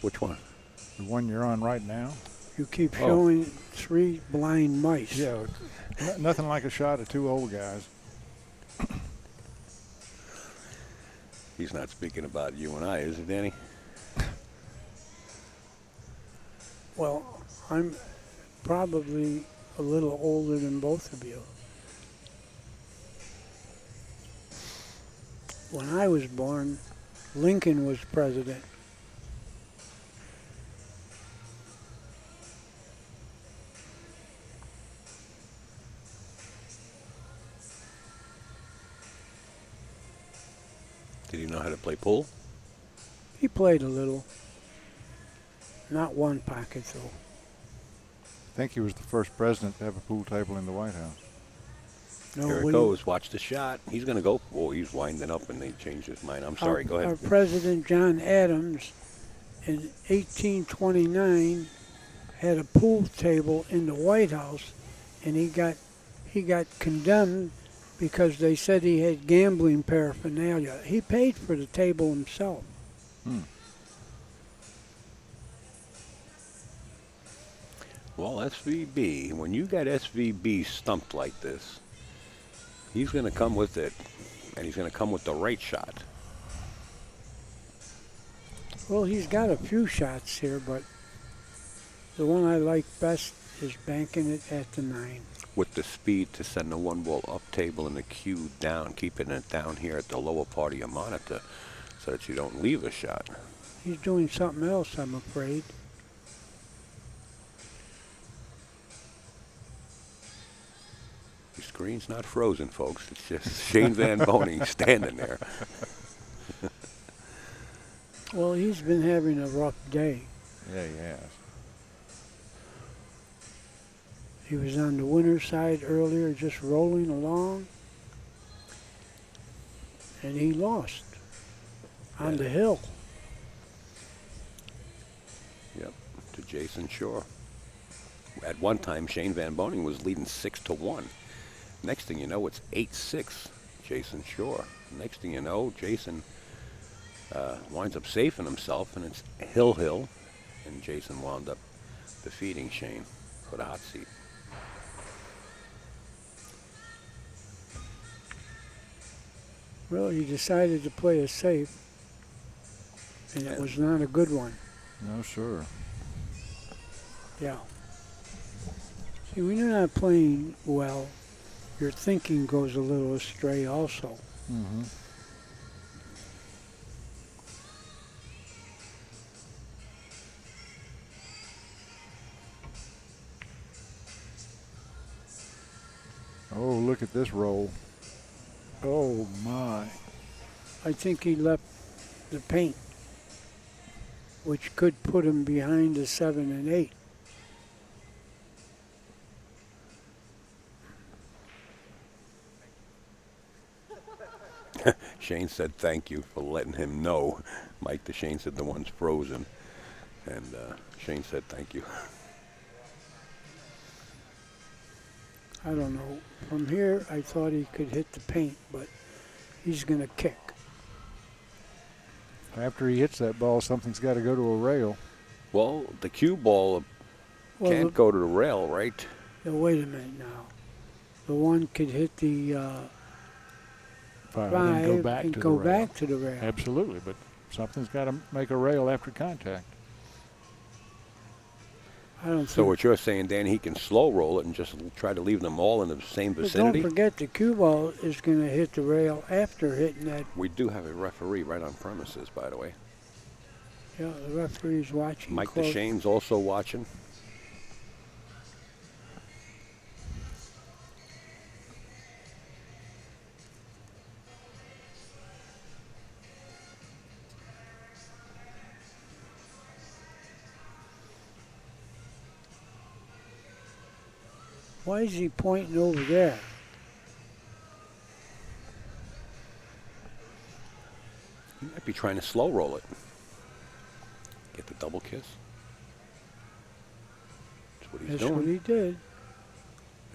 Which one? The one you're on right now. You keep Oh. showing 3 blind mice. Yeah, nothing like a shot of 2 old guys. He's not speaking about you and I, is he, Danny? Well, I'm probably a little older than both of you. When I was born, Lincoln was president. Did he know how to play pool? He played a little. Not one pocket, though. I think he was the first president to have a pool table in the White House. No, Here it we- goes. Watch the shot. He's going to go. Oh, he's winding up and they changed his mind. I'm sorry. Go Our ahead. President John Adams in 1829 had a pool table in the White House, and he he got condemned because they said he had gambling paraphernalia. He paid for the table himself. Well, SVB, when you got SVB stumped like this, he's going to come with it, and he's going to come with the right shot. Well, he's got a few shots here, but the one I like best is banking it at the 9. With the speed to send the one ball up table and the cue down, keeping it down here at the lower part of your monitor so that you don't leave a shot. He's doing something else, I'm afraid. The screen's not frozen, folks. It's just Shane Van Boening standing there. Well, he's been having a rough day. Yeah, he has. He was on the winner's side earlier, just rolling along, and he lost on the hill. Yep, to Jason Shore. At one time, Shane Van Boening was leading 6-1. Next thing you know, it's 8-6, Jason Shore. Next thing you know, Jason winds up safing himself, and it's Hill, and Jason wound up defeating Shane for the hot seat. Well, he decided to play it safe, and it was not a good one. No, sir. Yeah. See, when you're not playing well, your thinking goes a little astray also. Mm-hmm. Oh, look at this roll. Oh, my. I think he left the paint, which could put him behind the 7 and 8. Shane said thank you for letting him know. Mike Dechaine said the one's frozen, and Shane said thank you. I don't know. From here, I thought he could hit the paint, but he's going to kick. After he hits that ball, something's got to go to a rail. Well, the cue ball can't go to the rail, right? Now, wait a minute now. The one could hit the 5 and go back to the rail. Absolutely, but something's got to make a rail after contact. I don't So think. what you're saying, Dan, he can slow roll it and just try to leave them all in the same But vicinity? don't forget the cue ball is going to hit the rail after hitting that. We do have a referee right on premises, by the way. Yeah, the referee's watching. Mike close. Dechane's also watching. Why is he pointing over there? He might be trying to slow roll it. Get the double kiss. That's what he's That's doing. what he did.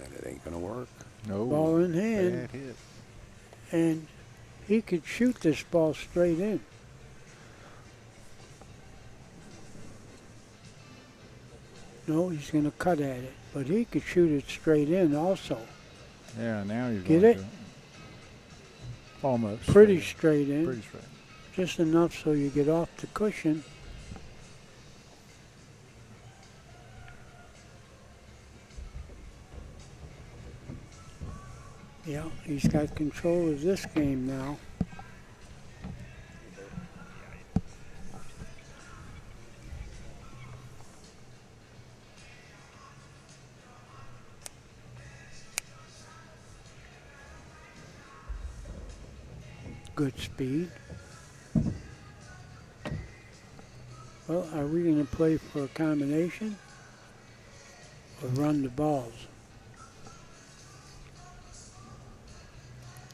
And it ain't going to work. No. Ball in hand. Bad hit. And he could shoot this ball straight in. No, he's going to cut at it. But he could shoot it straight in also. Yeah, now he's Get going it? to. Almost. Pretty straight in. Pretty straight. Just enough so you get off the cushion. Yeah, he's got control of this game now. Good speed. Well, are we going to play for a combination or run the balls?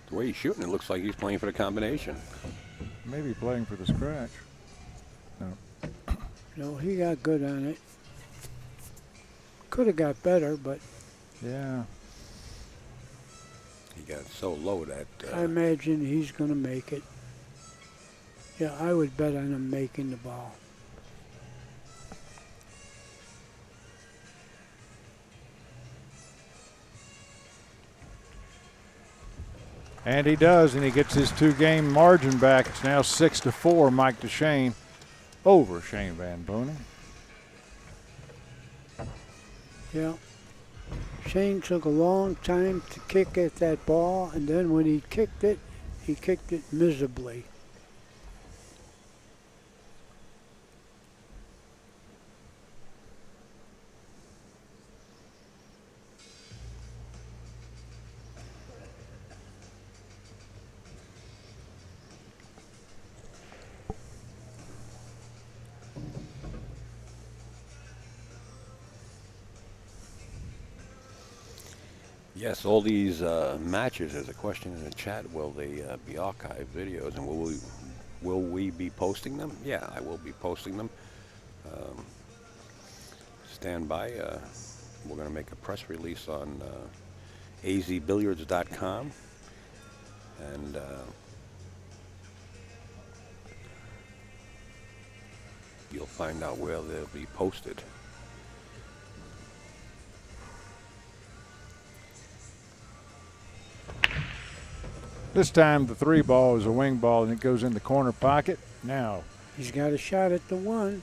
The way he's shooting, it looks like he's playing for the combination. Maybe playing for the scratch. No, he got good on it. Could have got better, but Yeah. He got so low that I imagine he's going to make it. Yeah, I would bet on him making the ball. And he does, and he gets his 2-game margin back. It's now 6-4, Mike Dechaine over Shane Van Boening. Yeah. Shane took a long time to kick at that ball, and then when he kicked it miserably. yes, all these matches. There's a question in the chat: will they be archived videos, and will we be posting them? Yeah, I will be posting them. Stand by. We're going to make a press release on azbilliards.com, and you'll find out where they'll be posted. This time the 3 ball is a wing ball, and it goes in the corner pocket. Now, He's got a shot at the 1.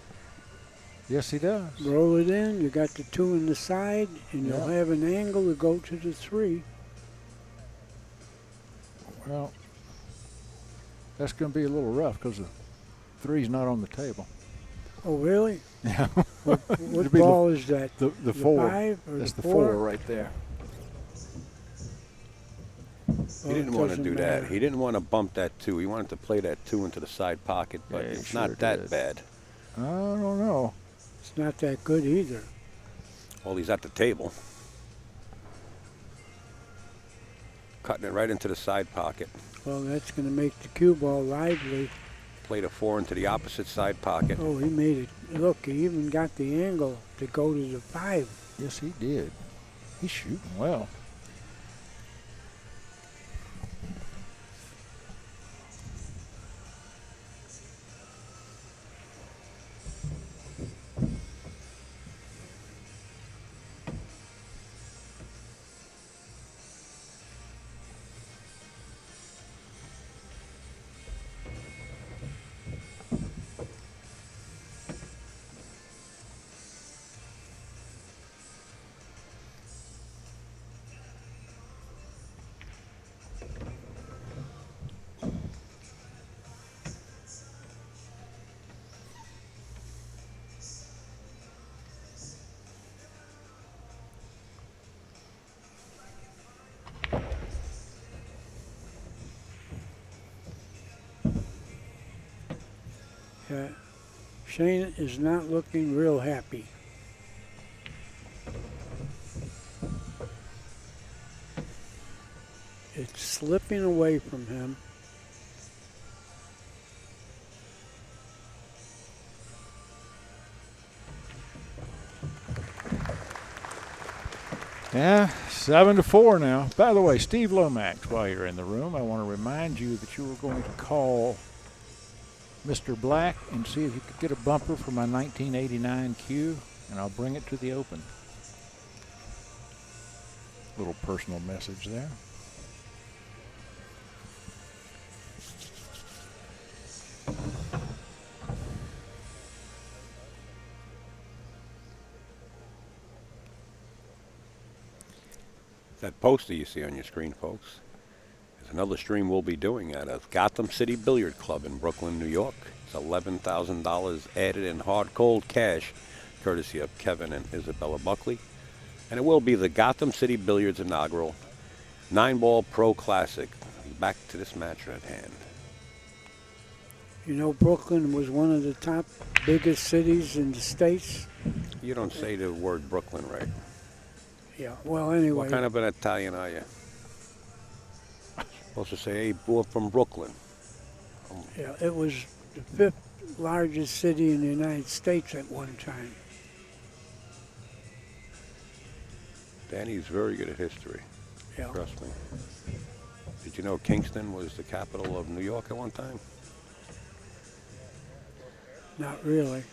yes, he does. Roll it in. You got the 2 in the side, and you'll Yeah. have an angle to go to the 3. Well, that's going to be a little rough because the 3's not on the table. Oh, really? Yeah. What It'd be ball is that? The 4. 5 or That's the the 4? 4 right there. He didn't want to do that. He didn't want to bump that 2. He wanted to play that 2 into the side pocket, but Yeah, he it's sure not that did. bad. I don't know. It's not that good either. Well, he's at the table. Cutting it right into the side pocket. Well, that's going to make the cue ball lively. Played a 4 into the opposite side pocket. Oh, he made it. Look, he even got the angle to go to the 5. Yes, he did. He's shooting well. Shane is not looking real happy. It's slipping away from him. Yeah, 7-4 now. By the way, Steve Lomax, while you're in the room, I want to remind you that you were going to call Mr. Black and see if you could get a bumper for my 1989 cue, and I'll bring it to the Open. Little personal message there. That poster you see on your screen, folks, is another stream we'll be doing at a Gotham City Billiard Club in Brooklyn, New York. It's $11,000 added in hard cold cash, courtesy of Kevin and Isabella Buckley. And it will be the Gotham City Billiards inaugural 9-ball Pro Classic. Back to this match at hand. You know, Brooklyn was one of the top biggest cities in the States. You don't say the word Brooklyn right. Yeah, well, anyway. What kind of an Italian are you? Supposed to say, hey, we're from Brooklyn. Yeah, it was the 5th largest city in the United States at one time. Danny's very good at history. Yeah. Trust me. Did you know Kingston was the capital of New York at one time? Not really.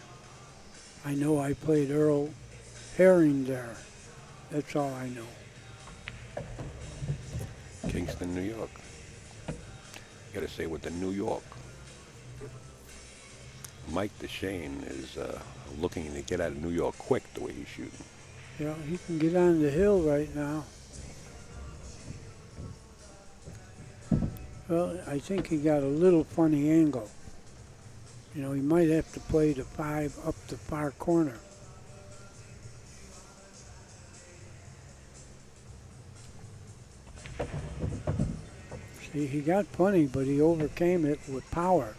I know I played Earl Herring there. That's all I know. Kingston, New York. You got to say with the New York. Mike Dechaine is looking to get out of New York quick the way he's shooting. Yeah, he can get on the hill right now. Well, I think he got a little funny angle. You know, he might have to play the 5 up the far corner. See, he got plenty, but he overcame it with power.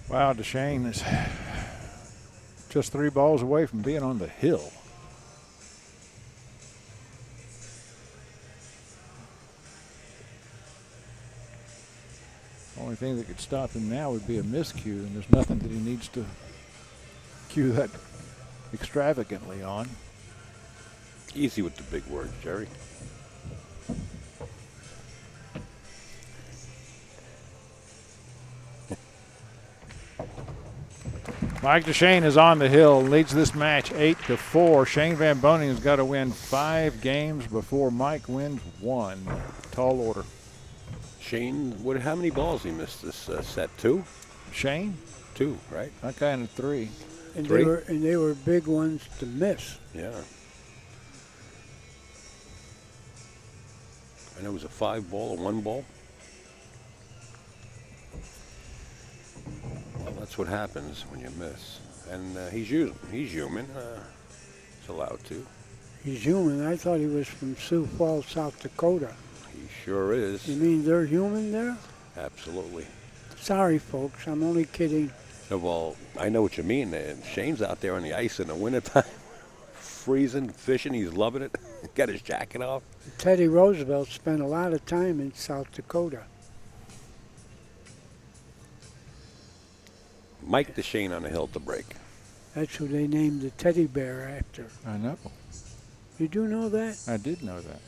Wow, Dechaine is just 3 balls away from being on the hill. Only thing that could stop him now would be a miscue, and there's nothing that he needs to cue that extravagantly on. Easy with the big words, Jerry. Mike Dechaine is on the hill, leads this match 8-4. Shane Van Boening has got to win 5 games before Mike wins 1. Tall order. Shane, how many balls he missed this set? 2? Shane? 2, right? That guy in a 3. And 3? they were big ones to miss. Yeah. And it was a 5 ball, a 1 ball. Well, that's what happens when you miss. And he's human. He's allowed to. He's human. I thought he was from Sioux Falls, South Dakota. He sure is. You mean they're human there? Absolutely. Sorry, folks. I'm only kidding. No, well, I know what you mean. Shane's out there on the ice in the wintertime, freezing, fishing. He's loving it. Got his jacket off. Teddy Roosevelt spent a lot of time in South Dakota. Mike Dechaine on the hill to break. That's who they named the teddy bear after. I know. You do know that? I did know that.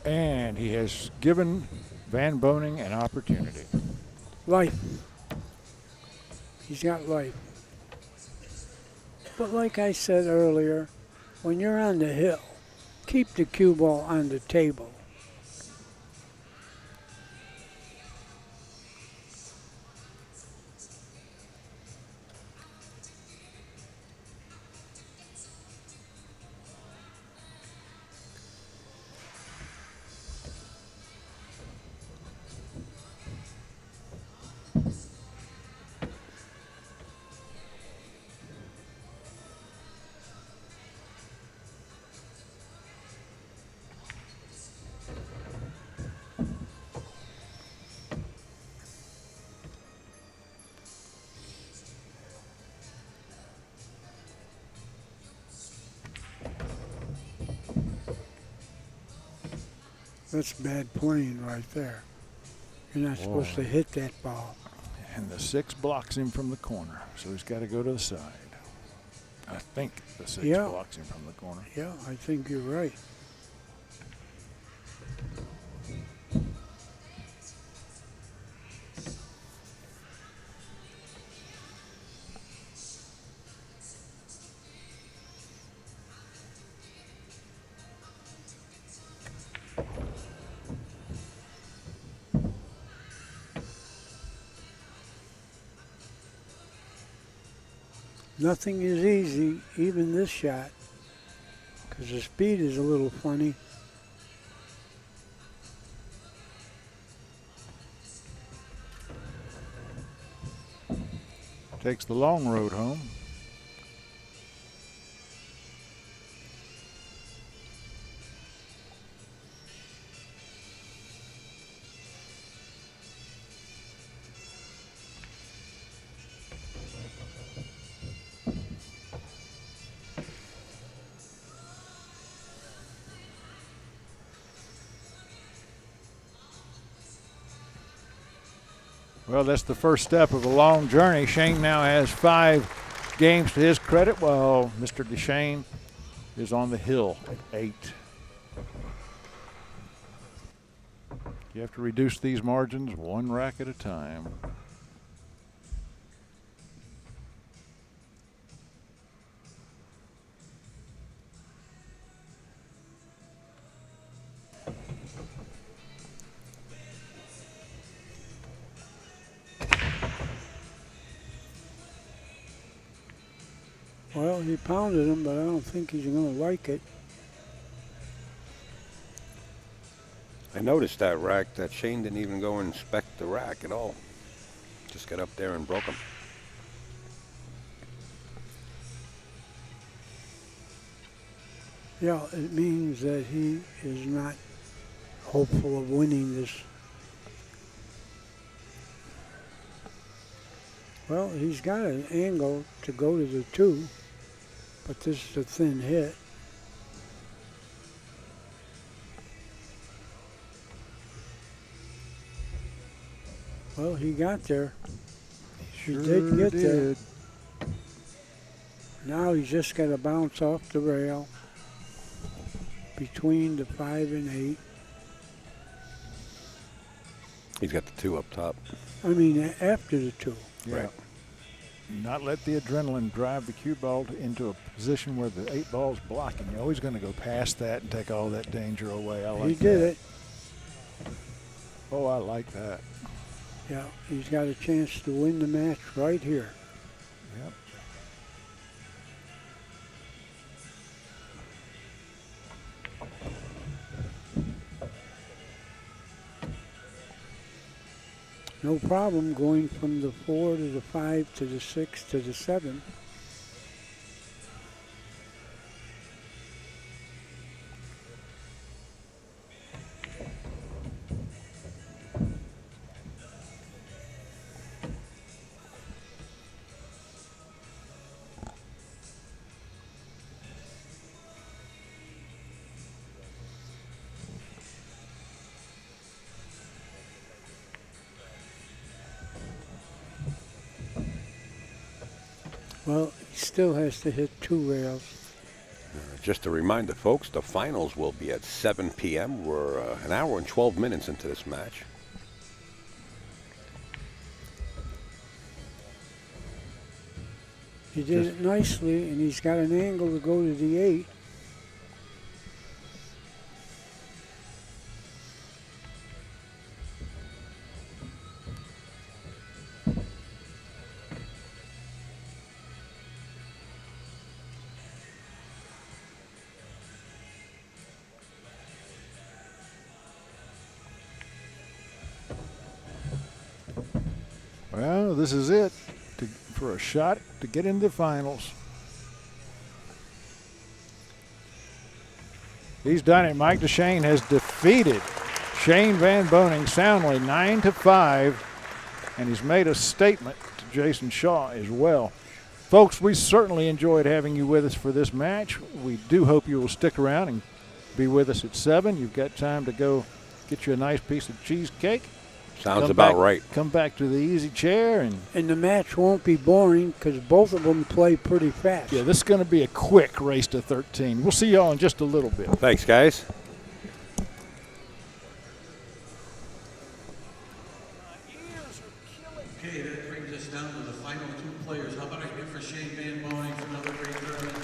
And he has given Van Boening an opportunity. Life. He's got life. But like I said earlier, when you're on the hill, keep the cue ball on the table. That's bad playing right there. You're not supposed to hit that ball. And the 6 blocks him from the corner, so he's got to go to the side. I think the 6 blocks him from the corner. Yeah, I think you're right. Nothing is easy, even this shot, because the speed is a little funny. Takes the long road home. Well, that's the first step of a long journey. Shane now has 5 games to his credit, while Mr. Dechaine is on the hill at 8. You have to reduce these margins 1 rack at a time. Well, he pounded him, but I don't think he's going to like it. I noticed that rack that Shane didn't even go and inspect the rack at all. Just got up there and broke him. Yeah, it means that he is not hopeful of winning this. Well, he's got an angle to go to the 2, but this is a thin hit. Well, he got there. He did get there. Now he's just got to bounce off the rail between the 5 and 8. He's got the 2 up top. I mean, after the 2. Yeah. Right. Not let the adrenaline drive the cue ball into a position where the 8 ball's blocking. You're always going to go past that and take all that danger away. I like He did it. Oh, I like that. Yeah, he's got a chance to win the match right here. Yep. No problem going from the 4 to the 5 to the 6 to the 7. Well, he still has to hit 2 rails. Just a reminder, folks, the finals will be at 7 p.m. We're an hour and 12 minutes into this match. He did it nicely, and he's got an angle to go to the 8. Well, this is it for a shot to get into the finals. He's done it. Mike Dechaine has defeated Shane Van Boening soundly 9-5, and he's made a statement to Jason Shaw as well. Folks, we certainly enjoyed having you with us for this match. We do hope you will stick around and be with us at 7. You've got time to go get you a nice piece of cheesecake. Sounds about right. Come back to the easy chair. And the match won't be boring because both of them play pretty fast. Yeah, this is going to be a quick race to 13. We'll see y'all in just a little bit. Thanks, guys. Okay, that brings us down to the final 2 players. How about I give for Shane Van Boening for another great tournament?